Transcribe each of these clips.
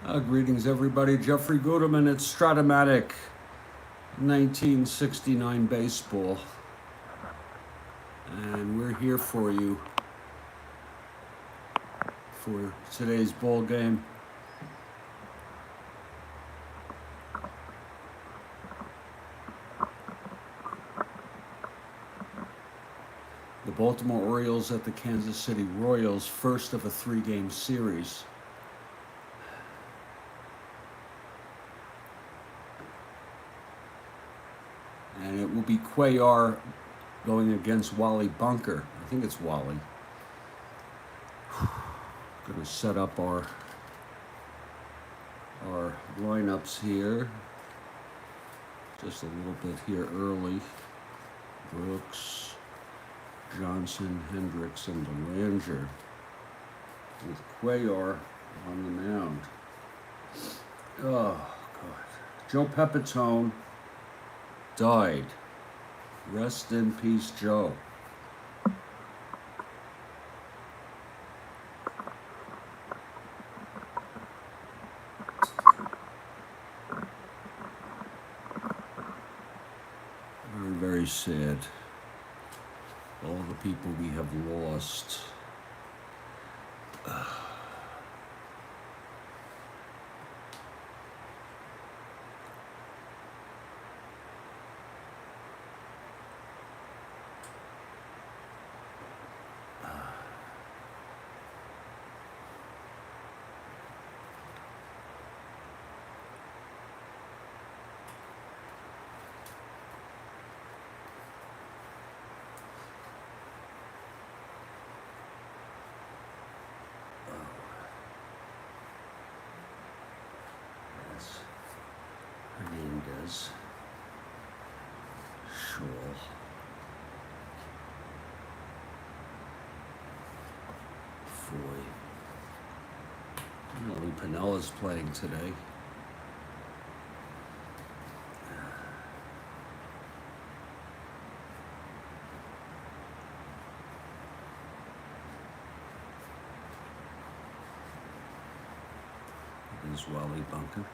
Greetings, everybody. Jeffrey Guterman at Strat-O-Matic, 1969 baseball. And we're here for you for today's ball game. The Baltimore Orioles at the Kansas City Royals, first of a three-game series. And it will be Cuellar going against Wally Bunker. I think it's Wally. Going to set up our lineups here. Just a little bit here early. Brooks, Johnson, Hendricks, and Belanger with Cuellar on the mound. Oh, God. Joe Pepitone died. Rest in peace, Joe. Very, very sad. All the people we have lost. Hernandez, Shaw, Foy. Lee Pinella's playing today. There's Wally Bunker.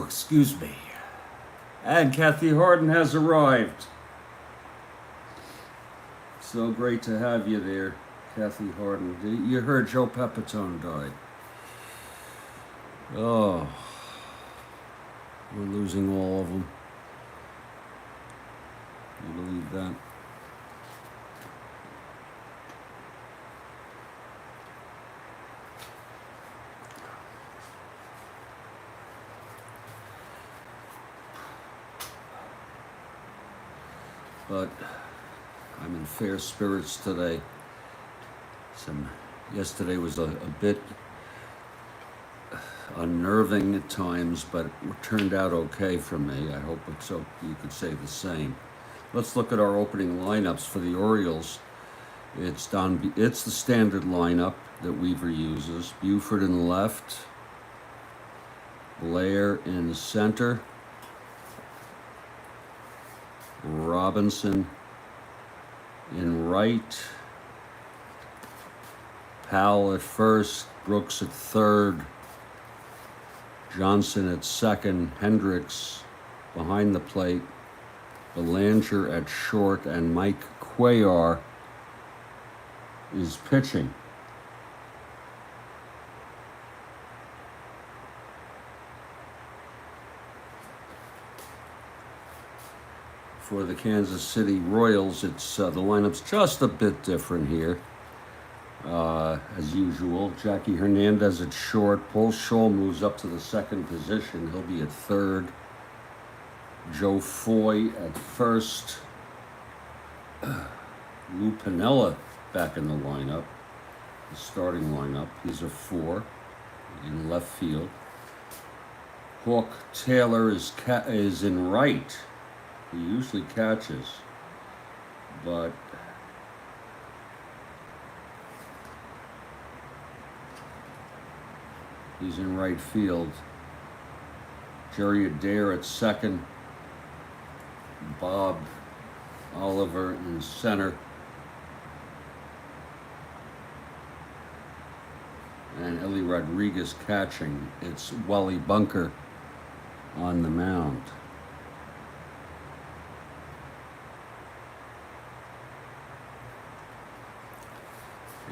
Excuse me. And Kathy Harden has arrived. So great to have you there, Kathy Harden. You heard Joe Pepitone died. Oh, we're losing all of them. You believe that? But I'm in fair spirits today. Yesterday was a bit unnerving at times, but it turned out okay for me. I hope you could say the same. Let's look at our opening lineups for the Orioles. It's the standard lineup that Weaver uses. Buford in left, Blair in center, Robinson in right, Powell at first, Brooks at third, Johnson at second, Hendricks behind the plate, Belanger at short, and Mike Cuellar is pitching. For the Kansas City Royals, the lineup's just a bit different here. As usual, Jackie Hernandez at short. Paul Scholl moves up to the second position. He'll be at third. Joe Foy at first. Lou Piniella back in the lineup, the starting lineup. He's a 4 in left field. Hawk Taylor is in right. He usually catches. but he's in right field. Jerry Adair at second. Bob Oliver in center. And Ellie Rodriguez catching. It's Wally Bunker on the mound.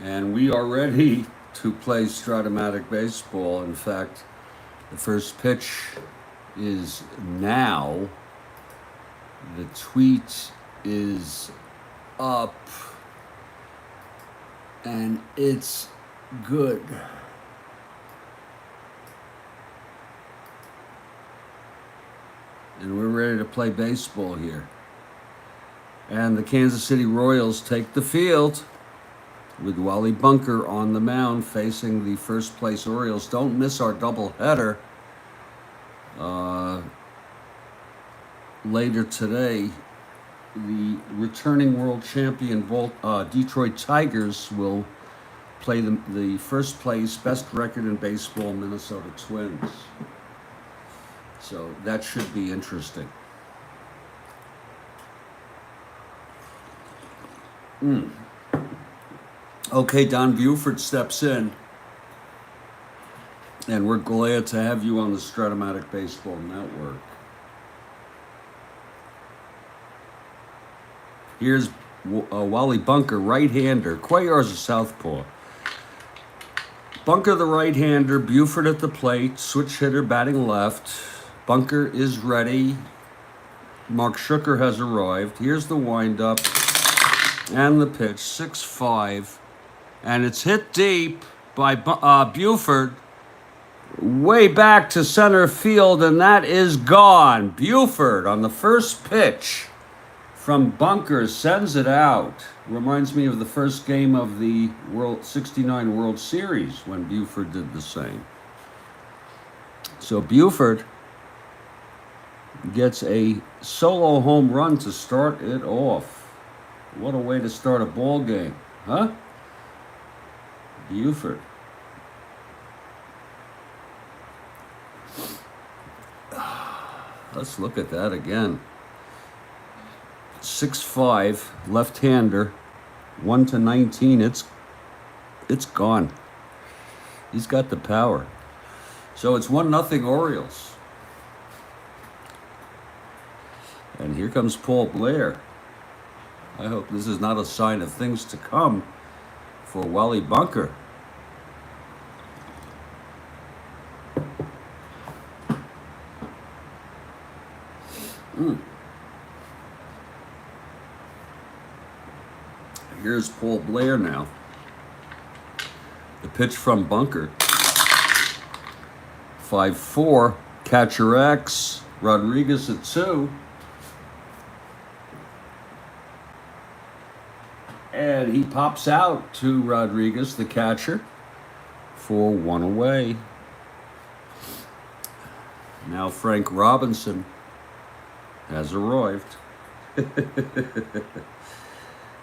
And we are ready to play Strat-O-Matic baseball. In fact, the first pitch is now. The tweet is up. And it's good. And we're ready to play baseball here. And the Kansas City Royals take the field with Wally Bunker on the mound facing the first place Orioles. Don't miss our doubleheader later today. The returning world champion Detroit Tigers will play the first place, best record in baseball, Minnesota Twins. So that should be interesting. Okay, Don Buford steps in, and we're glad to have you on the Strat-O-Matic Baseball Network. Here's Wally Bunker, right-hander. Cuellar's a southpaw. Bunker the right-hander, Buford at the plate, switch hitter batting left. Bunker is ready. Mark Schucker has arrived. Here's the windup and the pitch, 6-5. And it's hit deep by Buford way back to center field, and that is gone. Buford on the first pitch from Bunker sends it out. Reminds me of the first game of the '69 World Series when Buford did the same. So Buford gets a solo home run to start it off. What a way to start a ball game, huh? Buford. Let's look at that again. 6'5", left-hander, 1-19. It's gone. He's got the power. So it's 1-0 Orioles. And here comes Paul Blair. I hope this is not a sign of things to come for Wally Bunker. Here's Paul Blair now. The pitch from Bunker. 5-4, catcher X, Rodriguez at 2. And he pops out to Rodriguez, the catcher, for 1 away. Now Frank Robinson has arrived.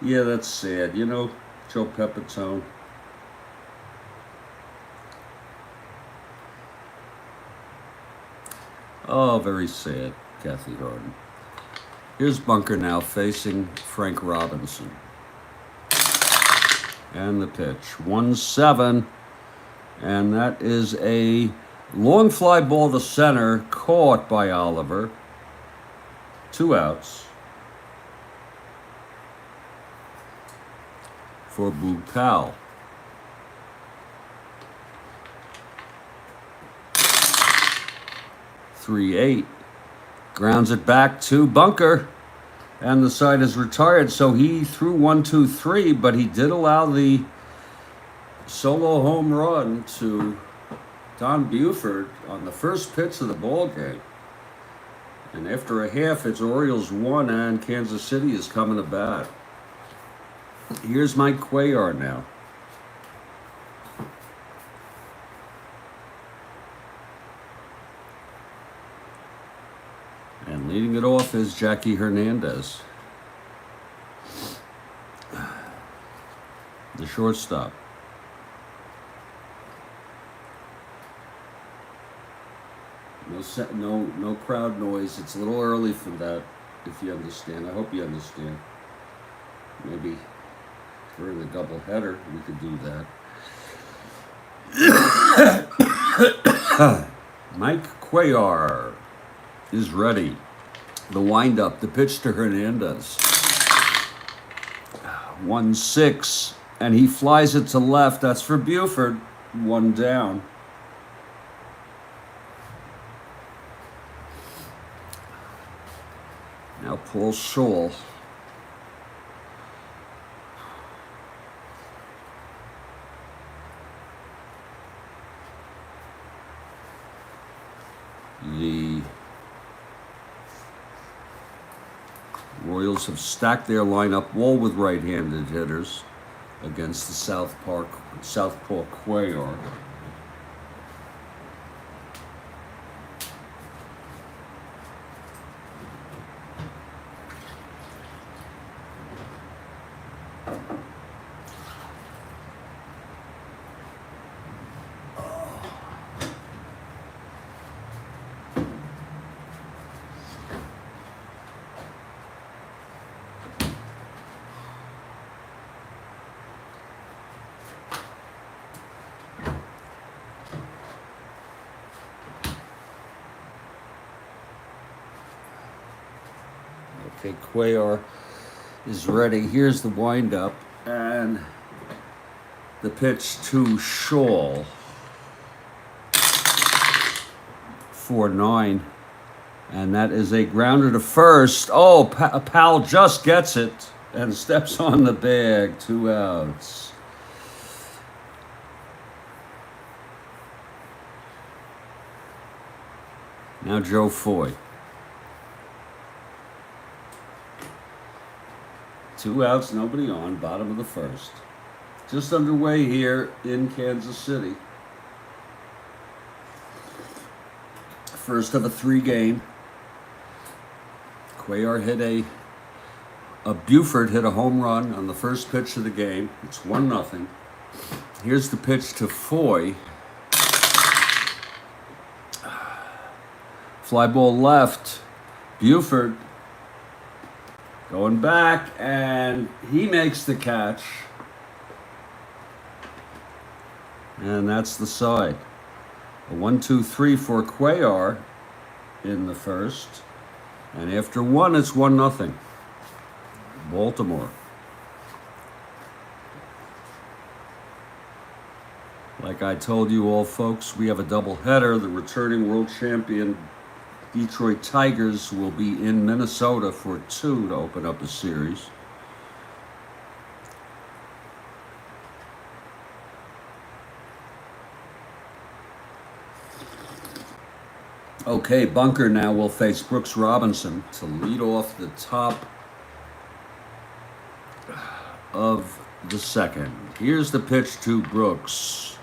Yeah, that's sad. You know, Joe Pepitone. Oh, very sad, Kathy Harden. Here's Bunker now facing Frank Robinson. And the pitch, 1-7. And that is a long fly ball to center, caught by Oliver. 2 outs for Boog Powell. 3-8. Grounds it back to Bunker. And the side is retired, so he threw 1-2-3, but he did allow the solo home run to Don Buford on the first pitch of the ball game. And after a half, it's Orioles 1, and Kansas City is coming to bat. Here's Mike Cuellar now. And leading it off is Jackie Hernandez. shortstop. No crowd noise. It's a little early for that, if you understand. I hope you understand. Maybe during the doubleheader we could do that. Mike Cuellar is ready. The windup, the pitch to Hernandez. 1-6, and he flies it to left. That's for Buford. 1 down. Now Paul Scholl. The Royals have stacked their lineup wall with right-handed hitters against the Southpaw Cuellar. Okay, Cuellar is ready. Here's the windup and the pitch to Scholl. 4-9, and that is a grounder to first. Oh, Powell just gets it and steps on the bag. 2 outs. Now Joe Foy. 2 outs, nobody on, bottom of the first. Just underway here in Kansas City. First of a 3-game. Cuellar hit Buford hit a home run on the first pitch of the game. It's 1-0. Here's the pitch to Foy. Fly ball left. Buford going back, and he makes the catch. And that's the side. A 1-2-3 for Cuellar in the first. And after 1, it's 1-0. Baltimore. Like I told you all, folks, we have a doubleheader. The returning world champion Detroit Tigers will be in Minnesota for 2 to open up a series. Okay, Bunker now will face Brooks Robinson to lead off the top of the second. Here's the pitch to Brooks.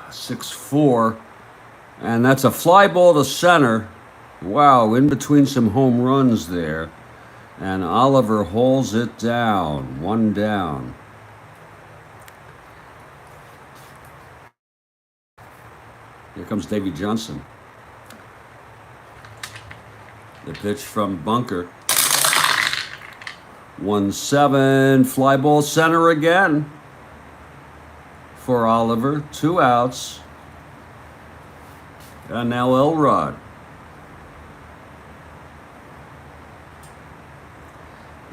6-4. And that's a fly ball to center. Wow, in between some home runs there. And Oliver hauls it down. 1 down. Here comes Davey Johnson. The pitch from Bunker. 1-7. Fly ball center again for Oliver. 2 outs. And now Elrod.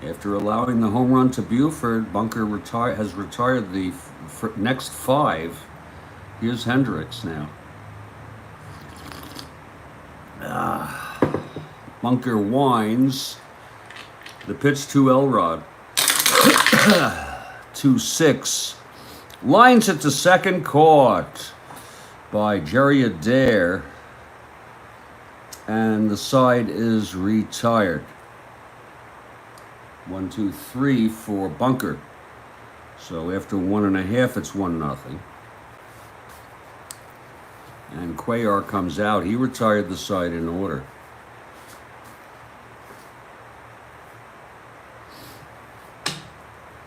After allowing the home run to Buford, Bunker has retired the next 5. Here's Hendricks now. Bunker winds. The pitch to Elrod. 2-6. Lines it to second, caught by Jerry Adair, and the side is retired. 1-2-3 for Bunker. So after 1.5, it's 1-0. And Cuellar comes out. He retired the side in order.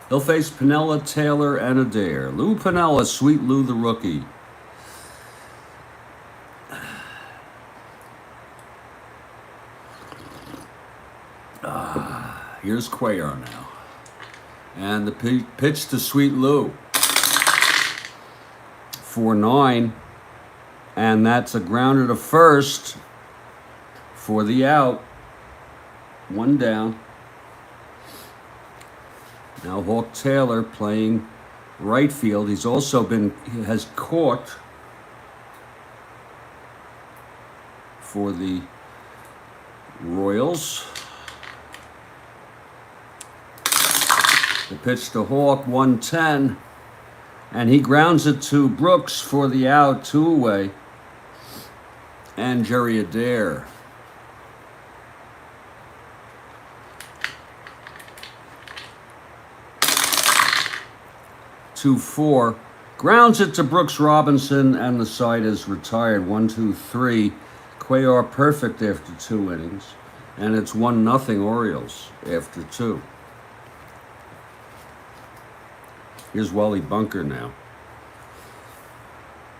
He'll face Piniella, Taylor, and Adair. Lou Piniella, Sweet Lou the rookie. Here's Cuellar now. And the pitch to Sweet Lou. 4-9. And that's a grounder to first for the out. 1 down. Now Hawk Taylor playing right field. He has caught for the Royals. The pitch to Hawk, 1-10. And he grounds it to Brooks for the out, 2 away. And Jerry Adair. 2-4. Grounds it to Brooks Robinson, and the side is retired. 1-2-3. Cuellar perfect after 2 innings. And it's 1-0 Orioles after 2. Here's Wally Bunker now.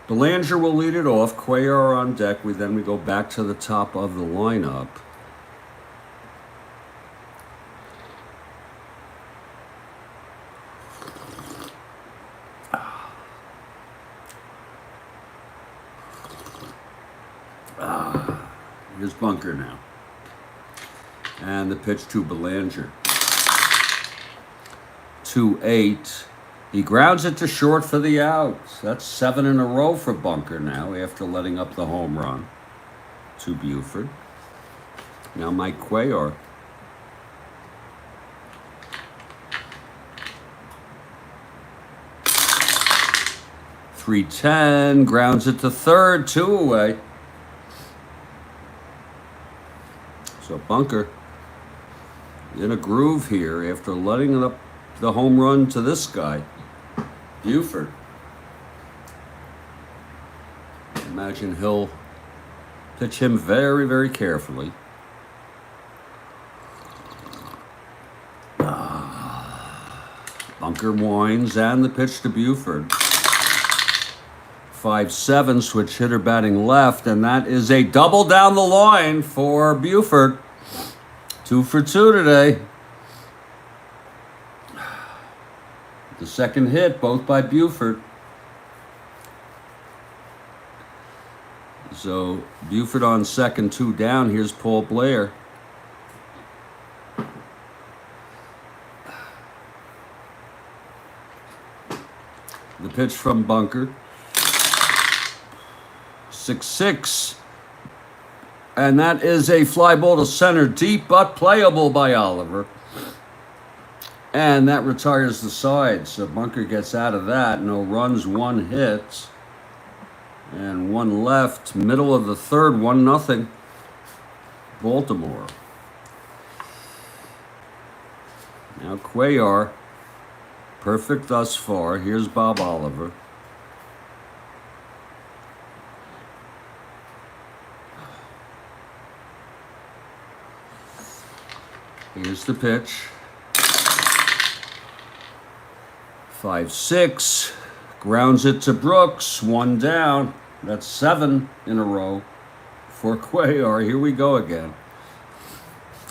Belanger will lead it off. Cuellar on deck. Then we go back to the top of the lineup. Here's Bunker now. And the pitch to Belanger. 2-8. He grounds it to short for the out. That's 7 in a row for Bunker now after letting up the home run to Buford. Now Mike Cuellar. .310, grounds it to third, 2 away. So Bunker in a groove here after letting up the home run to this guy, Buford. Imagine he'll pitch him very, very carefully. Bunker winds, and the pitch to Buford. 5-7, switch hitter batting left, and that is a double down the line for Buford. 2 for 2 today. The second hit, both by Buford. So Buford on second, 2 down. Here's Paul Blair. The pitch from Bunker. 6-6. And that is a fly ball to center, deep but playable by Oliver. And that retires the side. So Bunker gets out of that. No runs, 1 hit. And 1 left. Middle of the third, 1-0. Baltimore. Now Cuellar. Perfect thus far. Here's Bob Oliver. Here's the pitch. 5-6. Grounds it to Brooks. 1 down. That's 7 in a row for Cuellar. Here we go again.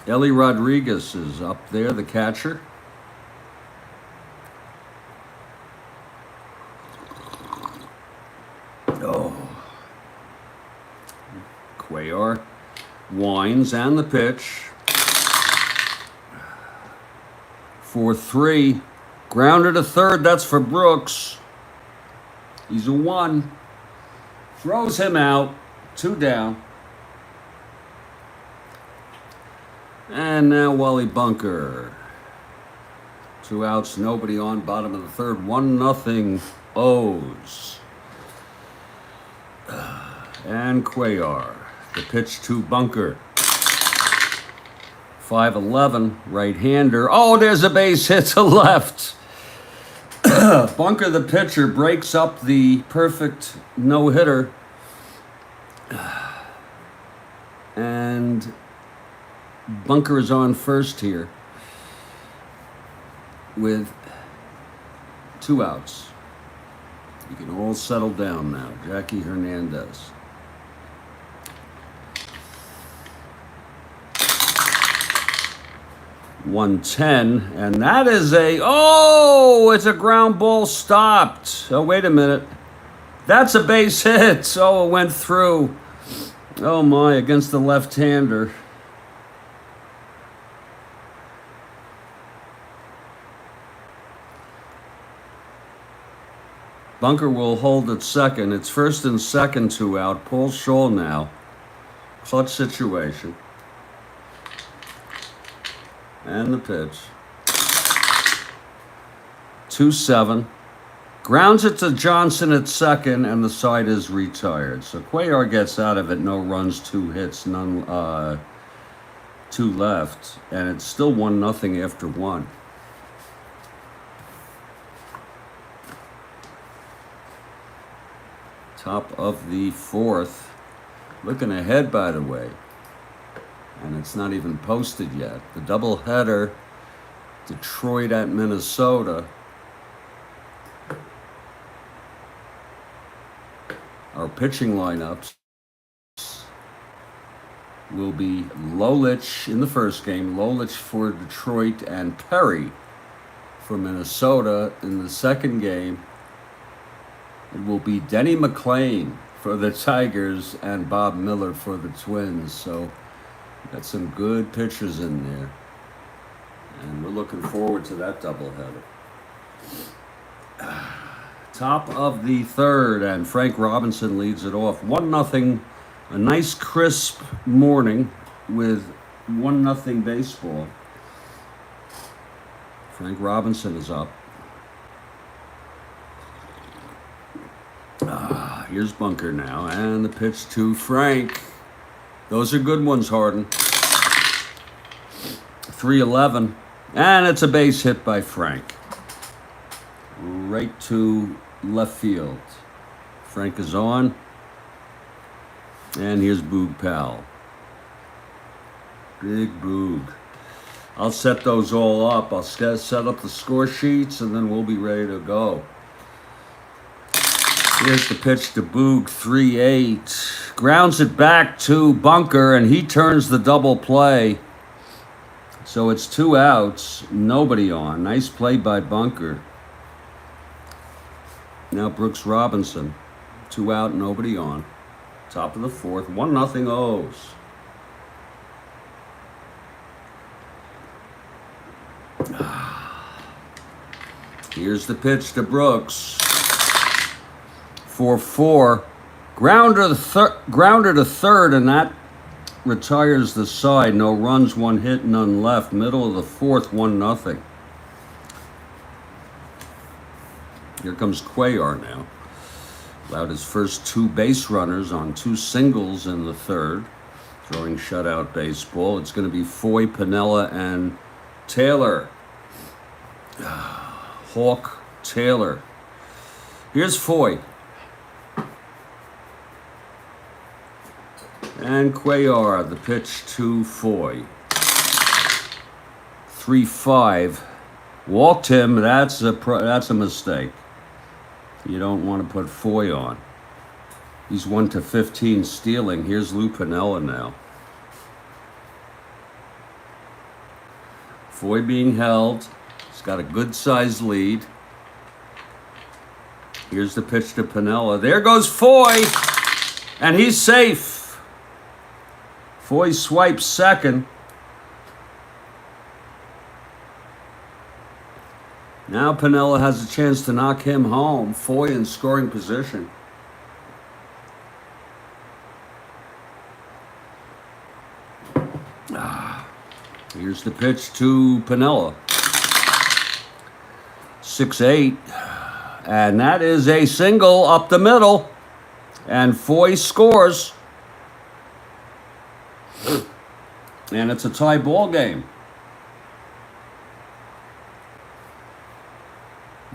Ellie Rodriguez is up there, the catcher. Oh. Cuellar winds, and the pitch. 4-3. Grounder to third. That's for Brooks. He's a 1. Throws him out. 2 down. And now Wally Bunker. 2 outs, nobody on, bottom of the third. 1-0 O's. And Cuellar. The pitch to Bunker. 5-11, right-hander. Oh, there's a base hit to left. Bunker, the pitcher, breaks up the perfect no-hitter. And Bunker is on first here with 2 outs. You can all settle down now. Jackie Hernandez. .110, and that is it's a ground ball stopped. Oh, wait a minute. That's a base hit. Oh, it went through. Oh my, against the left-hander. Bunker will hold at second. It's first and second, 2 out. Paul Scholl now. Clutch situation. And the pitch. 2-7. Grounds it to Johnson at second, and the side is retired. So Cuellar gets out of it. No runs, 2 hits, none, 2 left, and it's still 1-0 after 1. Top of the 4th. Looking ahead, by the way. And it's not even posted yet. The doubleheader, Detroit at Minnesota. Our pitching lineups will be Lolich in the first game, Lolich for Detroit, and Perry for Minnesota. In the second game, it will be Denny McLain for the Tigers and Bob Miller for the Twins. So got some good pitchers in there, and we're looking forward to that doubleheader. Top of the 3rd, and Frank Robinson leads it off. 1-0, a nice crisp morning with 1-0 baseball. Frank Robinson is up. Here's Bunker now, and the pitch to Frank. Those are good ones, Harden. 3-11, and it's a base hit by Frank. Right to left field. Frank is on, and here's Boog Powell. Big Boog. I'll set those all up. I'll set up the score sheets, and then we'll be ready to go. Here's the pitch to Boog, 3-8. Grounds it back to Bunker, and he turns the double play. So it's 2 outs, nobody on. Nice play by Bunker. Now Brooks Robinson. 2 out, nobody on. Top of the 4th, 1-0 O's. Here's the pitch to Brooks. 4-4. Grounder to third, and that retires the side. No runs, 1 hit, none left. Middle of the 4th, 1-0. Here comes Cuellar now. Allowed his first 2 base runners on 2 singles in the 3rd. Throwing shutout baseball. It's going to be Foy, Piniella, and Taylor. Hawk, Taylor. Here's Foy. And Cuellar, the pitch to Foy. 3-5. Walked him. That's a mistake. You don't want to put Foy on. He's 1-15 stealing. Here's Lou Piniella now. Foy being held. He's got a good-sized lead. Here's the pitch to Piniella. There goes Foy, and he's safe. Foy swipes second. Now Piniella has a chance to knock him home. Foy in scoring position. Here's the pitch to Piniella. 6-8. And that is a single up the middle. And Foy scores. And it's a tie ball game.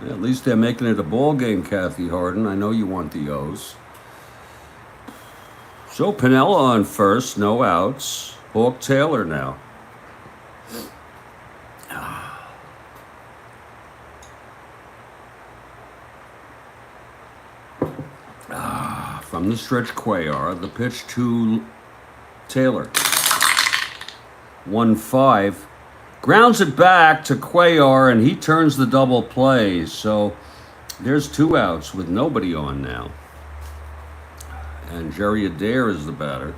Yeah, at least they're making it a ball game, Kathy Harden. I know you want the O's. So Piniella on first, no outs. Hawk Taylor now. the stretch, Cuellar. The pitch to Taylor. 1-5. Grounds it back to Cuellar, and he turns the double play. So there's 2 outs with nobody on now. And Jerry Adair is the batter.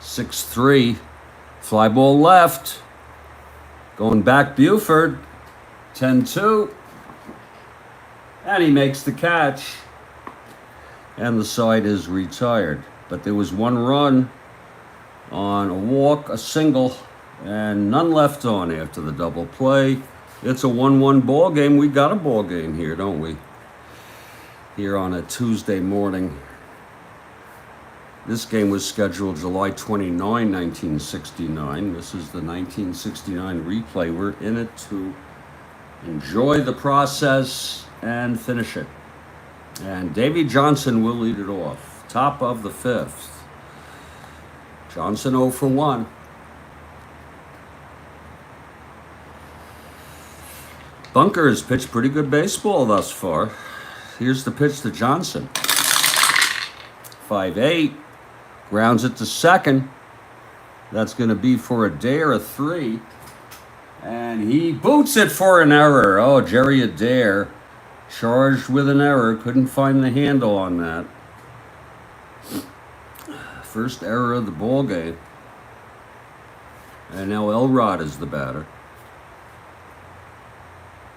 6-3. Fly ball left. Going back Buford. 10-2. And he makes the catch. And the side is retired. But there was 1 run on a walk, a single, and none left on after the double play. It's a 1-1 ball game. We got a ball game here, don't we? Here on a Tuesday morning. This game was scheduled July 29, 1969. This is the 1969 replay. We're in it to enjoy the process and finish it. And Davy Johnson will lead it off. Top of the 5th. Johnson 0 for 1. Bunker has pitched pretty good baseball thus far. Here's the pitch to Johnson. 5-8. Grounds it to second. That's going to be for Adair, a 3. And he boots it for an error. Oh, Jerry Adair charged with an error. Couldn't find the handle on that. First error of the ball game. And now Elrod is the batter.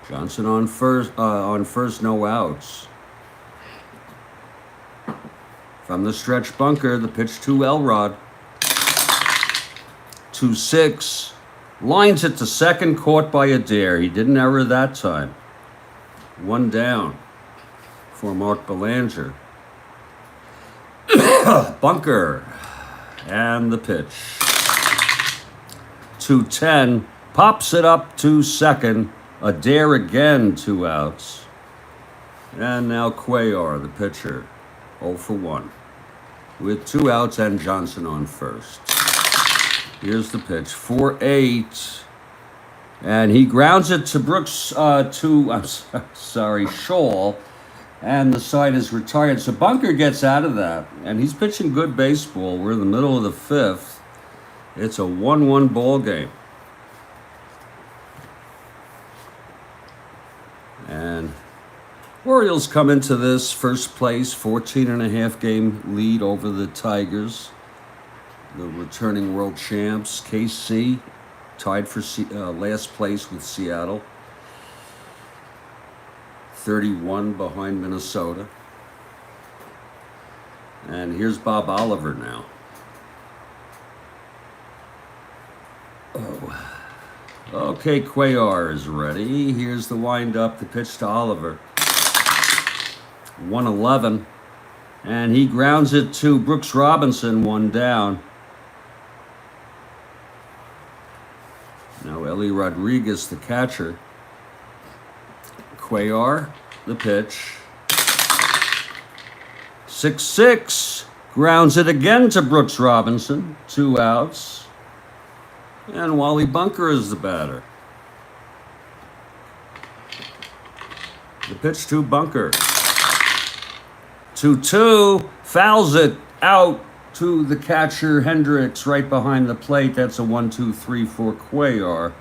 Johnson on first, no outs. From the stretch bunker, the pitch to Elrod. 2-6. Lines it to second, caught by Adair. He didn't error that time. 1 down for Mark Belanger. Bunker. And the pitch. 2-10. Pops it up to second. Adair again, 2 outs. And now Cuellar, the pitcher, 0 for 1. With 2 outs and Johnson on first. Here's the pitch, 4-8. And he grounds it to Brooks, Shaw. And the side is retired. So Bunker gets out of that. And he's pitching good baseball. We're in the middle of the 5th. It's a 1-1 ball game. And Orioles come into this first place, 14.5 game lead over the Tigers, the returning world champs. KC tied for last place with Seattle, 31 behind Minnesota. And here's Bob Oliver now. Oh. Okay, Cuellar is ready. Here's the wind-up, the pitch to Oliver. 1-11. And he grounds it to Brooks Robinson, 1 down. Now Ellie Rodriguez, the catcher. Cuellar, the pitch. 6-6. Grounds it again to Brooks Robinson, 2 outs. And Wally Bunker is the batter. The pitch to Bunker. 2-2. Fouls it out to the catcher Hendricks right behind the plate. That's a 1-2-3 for Cuellar.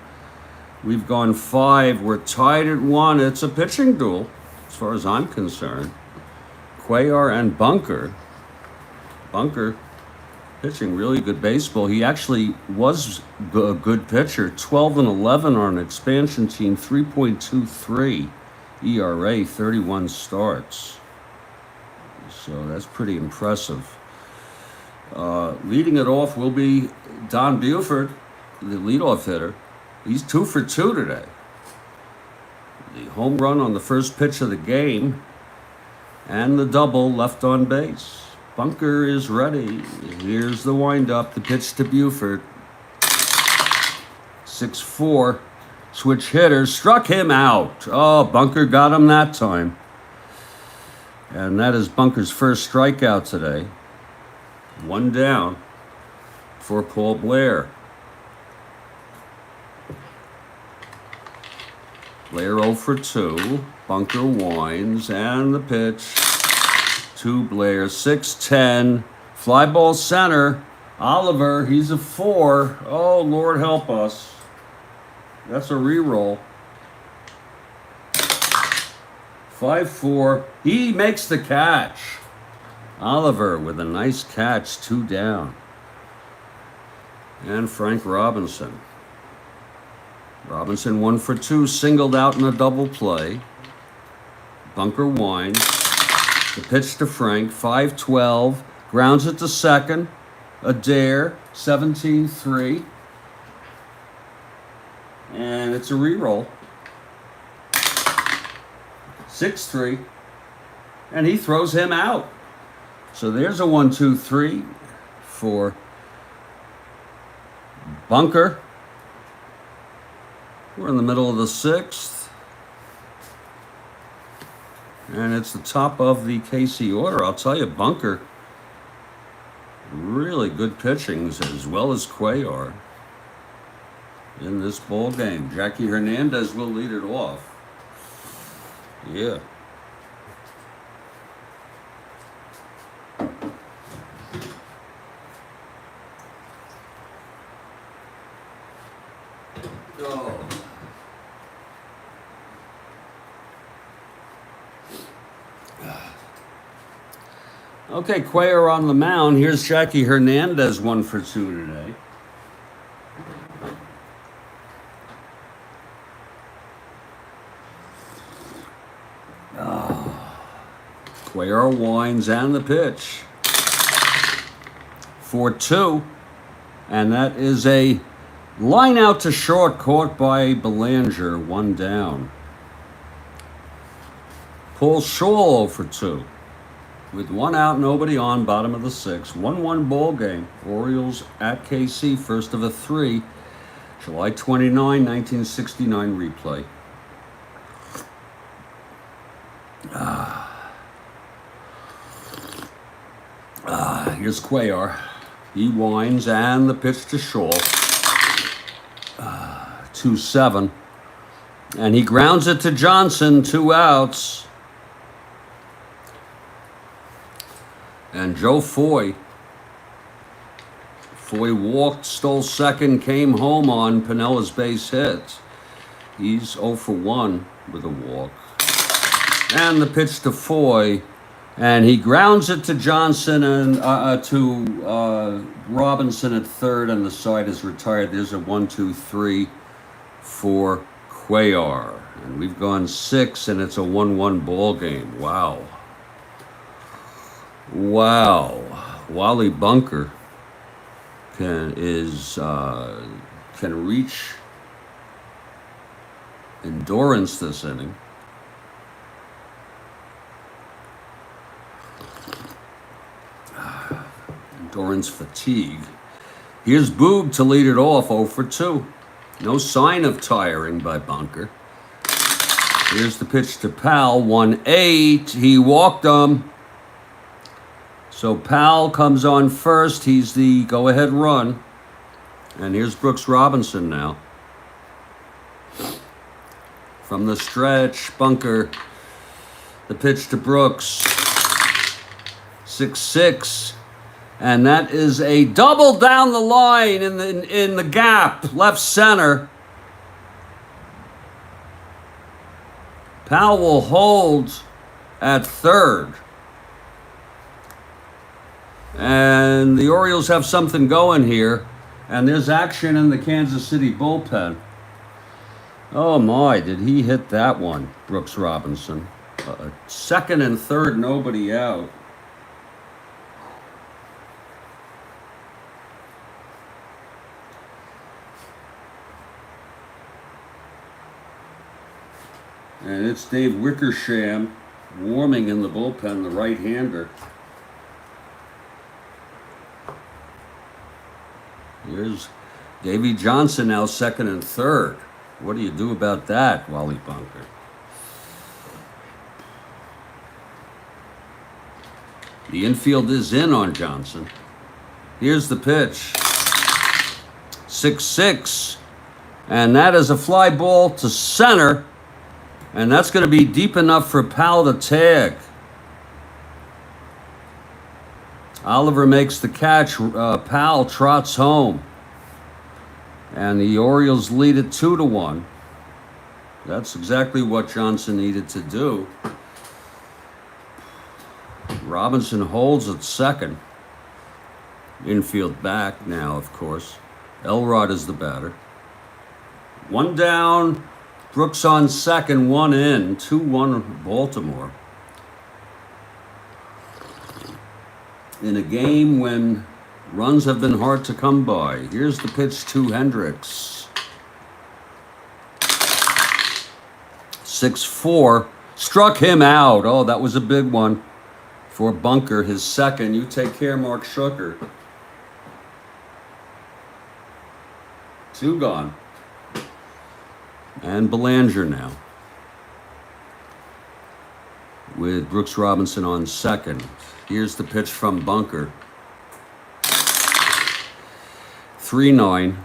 We've gone 5. We're tied at 1. It's a pitching duel as far as I'm concerned. Cuellar and Bunker. Bunker pitching really good baseball. He actually was a good pitcher. 12-11 on an expansion team. 3.23 ERA, 31 starts. So that's pretty impressive. Leading it off will be Don Buford, the leadoff hitter. He's 2 for 2 today. The home run on the first pitch of the game and the double left on base. Bunker is ready. Here's the windup, the pitch to Buford. 6-4. Switch hitters. Struck him out. Oh, Bunker got him that time. And that is Bunker's first strikeout today. 1 down for Paul Blair. Blair 0 for 2. Bunker winds, and the pitch to Blair. 6-10. Fly ball center. Oliver, he's a 4. Oh, Lord help us. That's a reroll. 5-4. He makes the catch. Oliver with a nice catch, 2 down. And Frank Robinson. Robinson 1 for 2, singled out in a double play. Bunker winds. The pitch to Frank, 5-12. Grounds it to second. Adair, 17-3. And it's a reroll. 6-3. And he throws him out. So there's a 1-2-3 for Bunker. We're in the middle of the 6th. And it's the top of the KC order. I'll tell you, Bunker, really good pitchings as well as Cuellar in this ball game. Jackie Hernandez will lead it off. Yeah. Oh. Okay, Cuellar on the mound. Here's Jackie Hernandez, 1 for 2 today. Cuellar winds and the pitch. 4-2. And that is a line out to short, caught by Belanger, 1 down. Paul Shaw for 2. With 1 out, nobody on, bottom of the 6th. 1-1 ball game. Orioles at KC, first of a 3. July 29, 1969 replay. Here's Cuellar. He winds and the pitch to Shaw. 2-7. And he grounds it to Johnson, 2 outs. And Joe Foy. Foy walked, stole second, came home on Pinella's base hit. He's 0 for 1 with a walk. And the pitch to Foy. And he grounds it to Johnson and to Robinson at third, and the side is retired. There's a 1-2-3 for Cuellar. And we've gone 6, and it's a 1-1 ball game. Wow. Wow. Wally Bunker can reach endurance this inning. Endurance fatigue. Here's Boog to lead it off, 0 for 2. No sign of tiring by Bunker. Here's the pitch to Powell, 1-8. He walked him. So Powell comes on first. He's the go-ahead run. And here's Brooks Robinson now. From the stretch, Bunker. The pitch to Brooks. 6-6. And that is a double down the line in the gap, left center. Powell will hold at third. And the Orioles have something going here. And there's action in the Kansas City bullpen. Oh my, did he hit that one, Brooks Robinson. Second and third, nobody out. And it's Dave Wickersham warming in the bullpen, the right-hander. Here's Davey Johnson now second and third. What do you do about that, Wally Bunker? The infield is in on Johnson. Here's the pitch. 6-6. And that is a fly ball to center. And that's going to be deep enough for Powell to tag. Oliver makes the catch. Powell trots home. And the Orioles lead it 2-1. That's exactly what Johnson needed to do. Robinson holds at second. Infield back now, of course. Elrod is the batter. One down. Brooks on second, one in. 2-1 Baltimore. In a game when runs have been hard to come by. Here's the pitch to Hendricks. 6-4. Struck him out. Oh, that was a big one for Bunker, his second. You take care, Mark Schucker. 2 gone. And Belanger now, with Brooks Robinson on second. Here's the pitch from Bunker. 3-9.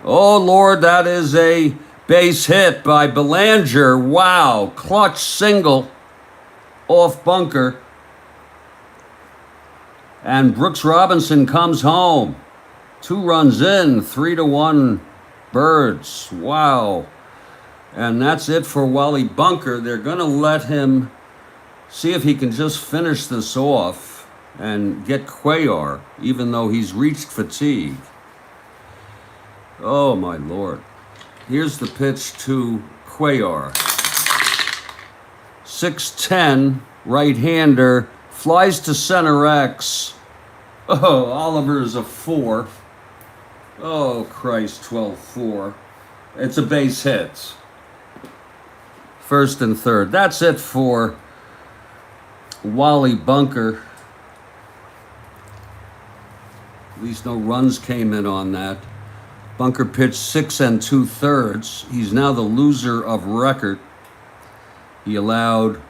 Oh, Lord, that is a base hit by Belanger. Wow, clutch single off Bunker. And Brooks Robinson comes home. 2 runs in, 3-1 Birds. Wow. And that's it for Wally Bunker. They're going to let him see if he can just finish this off and get Cuellar, even though he's reached fatigue. Oh, my Lord. Here's the pitch to Cuellar. 6'10", right-hander, flies to center X. Oh, Oliver's a 4. Oh, Christ, 12-4. It's a base hit. First and third. That's it for Wally Bunker. At least no runs came in on that. Bunker pitched 6 2/3. He's now the loser of record. He allowed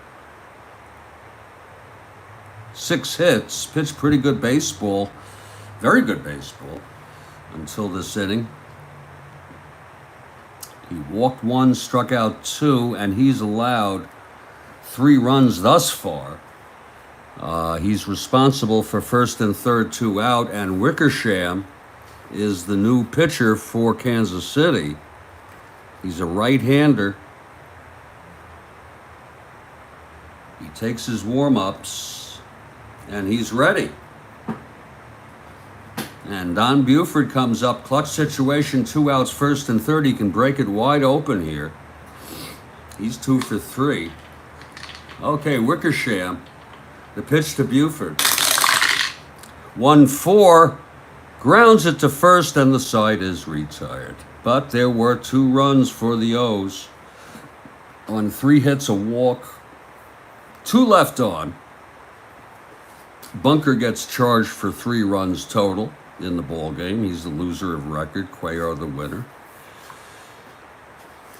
6 hits, pitched pretty good baseball, very good baseball until this inning. He walked 1, struck out 2, and he's allowed 3 runs thus far. He's responsible for first and third, 2 out, and Wickersham is the new pitcher for Kansas City. He's a right-hander. He takes his warm-ups, and he's ready. And Don Buford comes up, clutch situation, 2 outs, first and third. He can break it wide open here. He's 2 for 3. Okay, Wickersham, the pitch to Buford. 1-4, grounds it to first, and the side is retired. But there were 2 runs for the O's on 3 hits, a walk, 2 left on. Bunker gets charged for 3 runs total in the ball game. He's the loser of record. Cuellar the winner.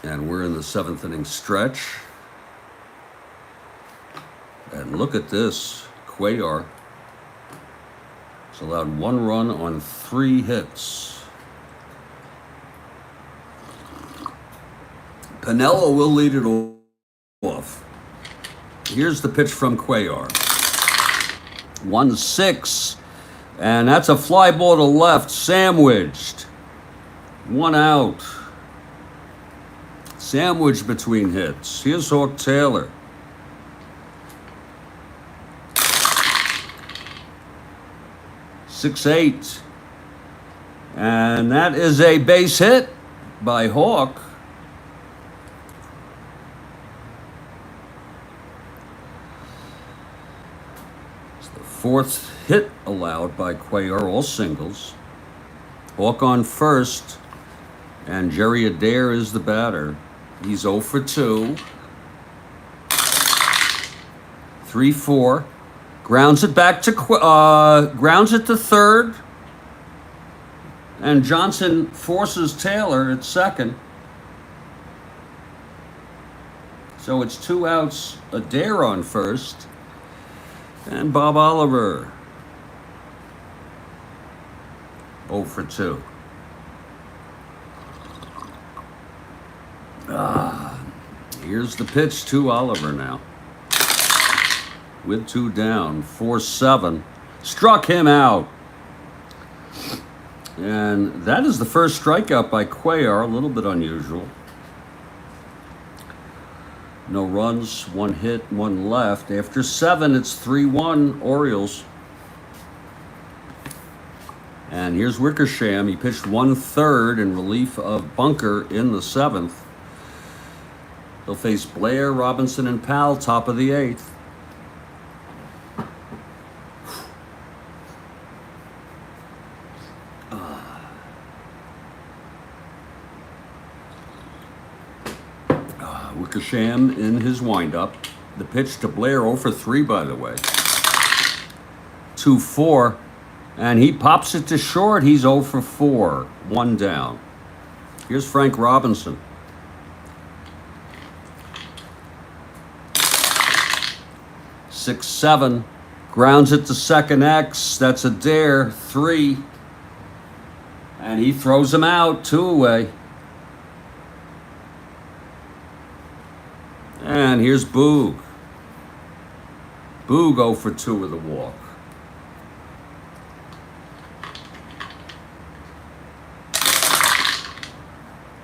And we're in the 7th inning stretch. And look at this. Cuellar has allowed 1 run on 3 hits. Pinello will lead it off. Here's the pitch from Cuellar. 1-6. And that's a fly ball to left, sandwiched. 1 out. Sandwiched between hits. Here's Hawk Taylor. 6-8. And that is a base hit by Hawk. It's the 4th hit allowed by Cuellar, all singles. Hawk on first, and Jerry Adair is the batter. He's 0 for 2. 3-4. Grounds it back to grounds it to third, and Johnson forces Taylor at second. So it's 2 outs. Adair on first, and Bob Oliver 0 for 2. Here's the pitch to Oliver now. With 2 down, 4-7. Struck him out. And that is the first strikeout by Cuellar, a little bit unusual. No runs, 1 hit, 1 left. After 7, it's 3-1 Orioles. And here's Wickersham. He pitched 1/3 in relief of Bunker in the 7th. He'll face Blair, Robinson, and Powell, top of the 8th. Wickersham in his windup. The pitch to Blair, 0 for 3, by the way. 2-4, and he pops it to short. He's 0 for 4, 1 down. Here's Frank Robinson. 6-7, grounds it to second X. That's a dare, 3, and he throws him out, 2 away. And here's Boog. Boog 0 for 2 with a walk.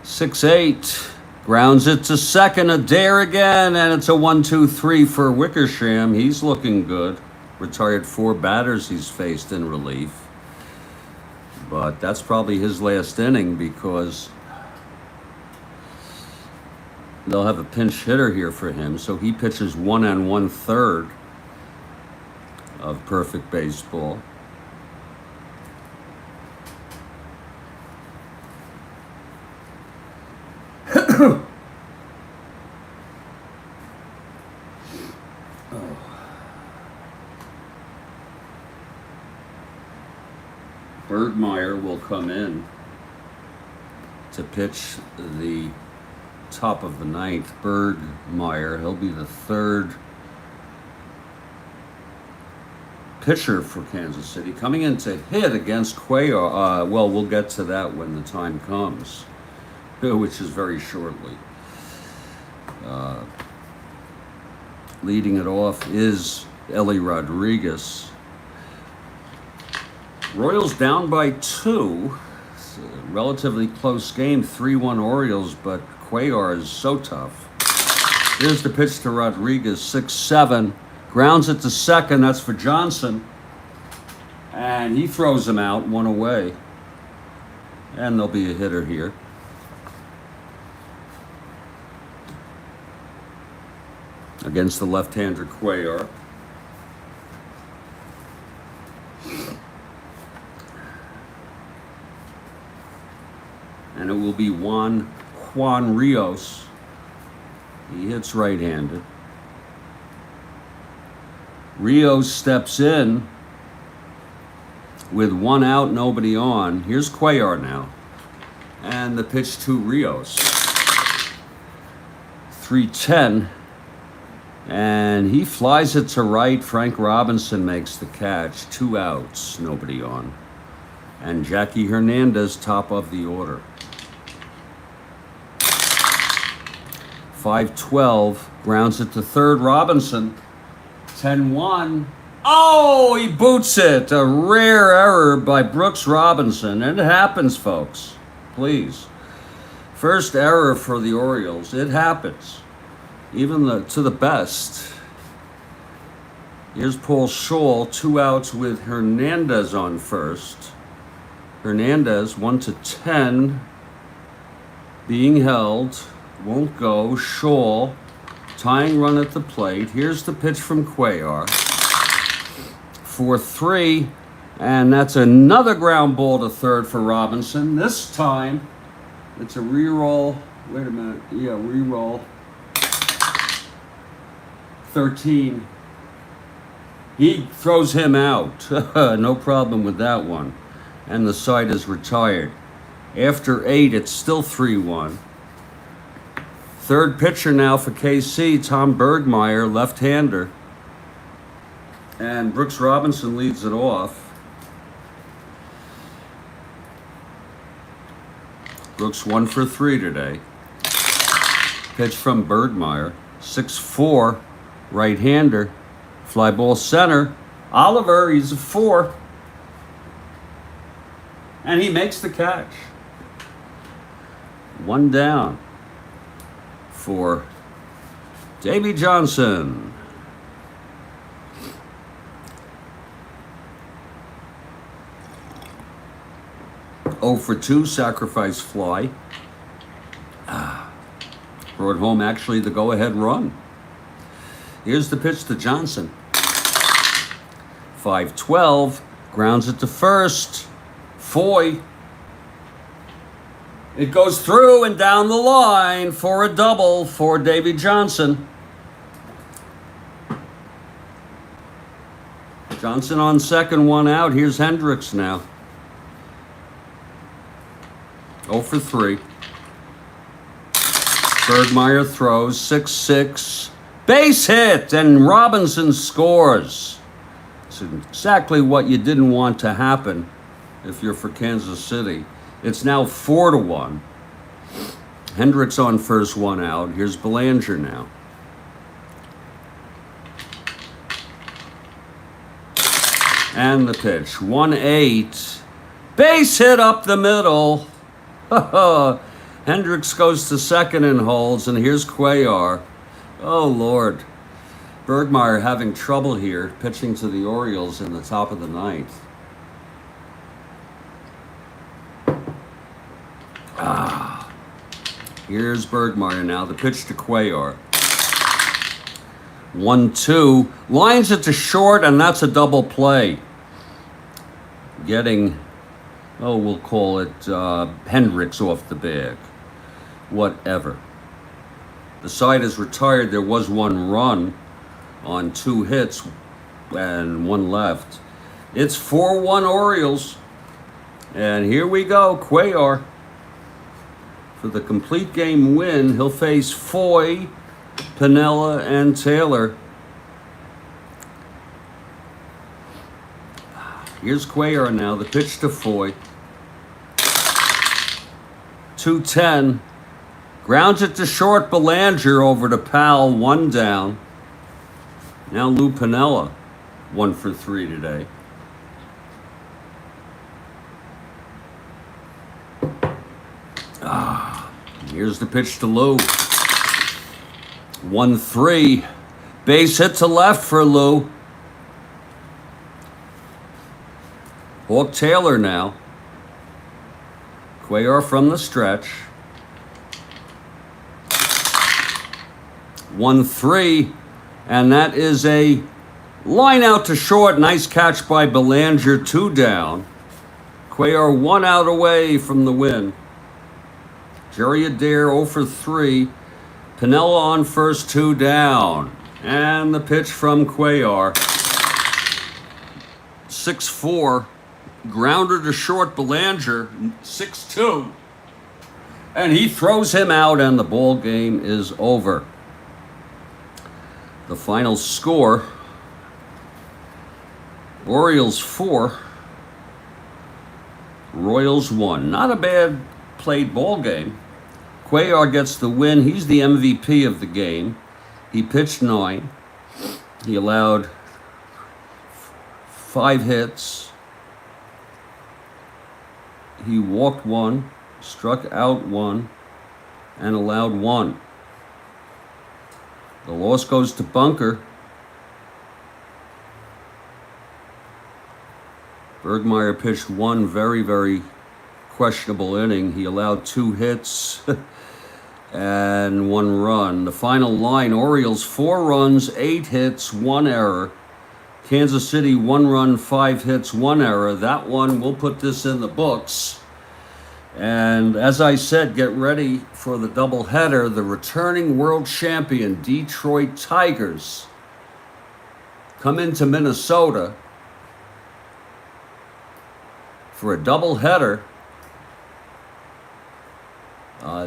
6-8. Grounds it to second. A dare again. And it's a 1-2-3 for Wickersham. He's looking good. Retired 4 batters he's faced in relief. But that's probably his last inning because they'll have a pinch hitter here for him, so he pitches 1 1/3 of perfect baseball. Bergmeyer will come in to pitch the top of the 9th. Bergmeyer, he'll be the 3rd pitcher for Kansas City, coming in to hit against Cuellar. Well, we'll get to that when the time comes, which is very shortly. Leading it off is Ellie Rodriguez. Royals down by 2. It's a relatively close game, 3-1 Orioles, but Cuellar is so tough. Here's the pitch to Rodriguez, 6-7. Grounds it to second, that's for Johnson. And he throws him out, 1 away. And there'll be a hitter here. Against the left-hander Cuellar. And it will be Juan Rios. He hits right-handed. Rios steps in with 1 out, nobody on. Here's Cuellar now. And the pitch to Rios. 3-10. And he flies it to right. Frank Robinson makes the catch. 2 outs, nobody on. And Jackie Hernandez, top of the order. 5-12, grounds it to third. Robinson, 10-1. Oh, he boots it. A rare error by Brooks Robinson. And it happens, folks. Please. First error for the Orioles. It happens. Even to the best. Here's Paul Scholl, 2 outs with Hernandez on first. Hernandez, 1-10. Being held. Won't go. Scholl, tying run at the plate. Here's the pitch from Cuellar. 4-3. And that's another ground ball to third for Robinson. This time, it's a re-roll. Wait a minute. Yeah, re-roll. 13. He throws him out. No problem with that one. And the side is retired. After 8, it's still 3-1. Third pitcher now for KC, Tom Bergmeyer, left-hander. And Brooks Robinson leads it off. Brooks 1 for 3 today. Pitch from Bergmeyer. 6'4", right-hander. Fly ball center. Oliver, he's a 4. And he makes the catch. 1 down for Davy Johnson. Oh for 2, sacrifice fly. Brought home actually the go-ahead run. Here's the pitch to Johnson. 5-12, grounds it to first. Foy. It goes through and down the line for a double for Davy Johnson. Johnson on second, 1 out. Here's Hendricks now. 0 for 3. Bergmeyer throws 6-6. Base hit, and Robinson scores. It's exactly what you didn't want to happen if you're for Kansas City. It's now 4-1. Hendricks on first, 1 out. Here's Belanger now. And the pitch, 1-8. Base hit up the middle. Hendricks goes to second and holds, and here's Cuellar. Oh, Lord. Bergmeyer having trouble here, pitching to the Orioles in the top of the 9th. Here's Bergmeyer now. The pitch to Cuellar. 1-2. Lines it to short, and that's a double play. Getting, we'll call it Hendricks off the bag. Whatever. The side is retired. There was 1 run on 2 hits and 1 left. It's 4-1 Orioles. And here we go. Cuellar. For the complete game win, he'll face Foy, Piniella, and Taylor. Here's Cuellar now, the pitch to Foy. 2-10. Grounds it to short, Belanger over to Powell, 1 down. Now Lou Piniella, 1 for 3 today. Here's the pitch to Lou. 1-3. Base hit to left for Lou. Hawk Taylor now. Cuellar from the stretch. 1-3. And that is a line out to short. Nice catch by Belanger, 2 down. Cuellar 1 out away from the win. Jerry Adair 0 for 3. Piniella on first, 2 down. And the pitch from Cuellar. 6-4. Grounder to short, Belanger. 6-2. And he throws him out, and the ball game is over. The final score, Orioles 4, Royals 1. Not a bad played ball game. Cuellar gets the win. He's the MVP of the game. He pitched 9. He allowed 5 hits. He walked 1, struck out 1, and allowed 1. The loss goes to Bunker. Bergmeyer pitched 1 very, very questionable inning. He allowed 2 hits and 1 run. The final line, Orioles 4 runs, 8 hits, 1 error. Kansas City 1 run, 5 hits, 1 error. That one, we'll put this in the books. And as I said, get ready for the doubleheader. The returning world champion Detroit Tigers come into Minnesota for a doubleheader.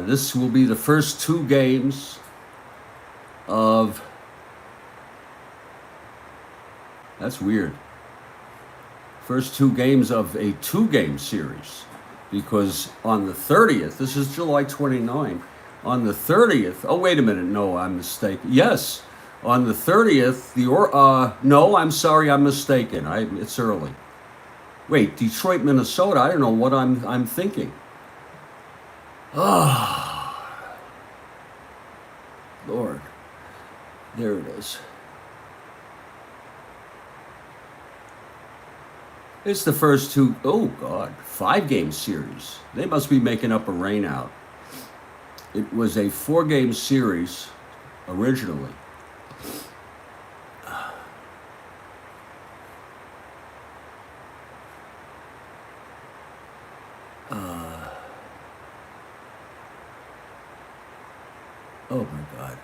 This will be the first 2 games of... That's weird. First 2 games of a 2-game series. Because on the 30th, this is July 29, On the 30th, oh, wait a minute. No, I'm mistaken. Yes, on the 30th, no, I'm sorry, I'm mistaken. It's early. Wait, Detroit, Minnesota. I don't know what I'm thinking. Ah, Lord. There it is. It's the first two, oh God, 5-game series. They must be making up a rain out. It was a 4-game series originally. Oh my God.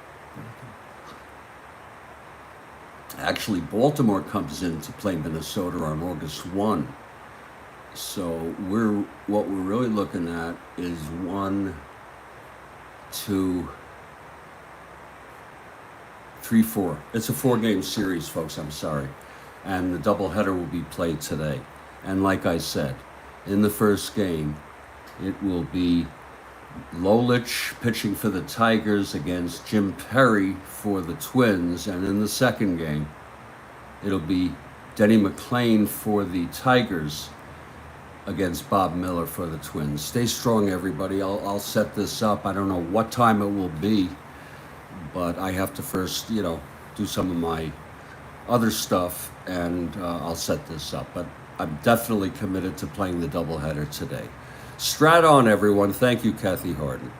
Actually, Baltimore comes in to play Minnesota on August 1. So what we're really looking at is 1, 2, 3, 4. It's a 4-game series, folks. I'm sorry. And the doubleheader will be played today. And like I said, in the first game, it will be Lolich pitching for the Tigers against Jim Perry for the Twins. And in the second game, it'll be Denny McLain for the Tigers against Bob Miller for the Twins. Stay strong, everybody. I'll set this up. I don't know what time it will be, but I have to first, do some of my other stuff, and I'll set this up. But I'm definitely committed to playing the doubleheader today. Strat on, everyone. Thank you, Kathy Harden.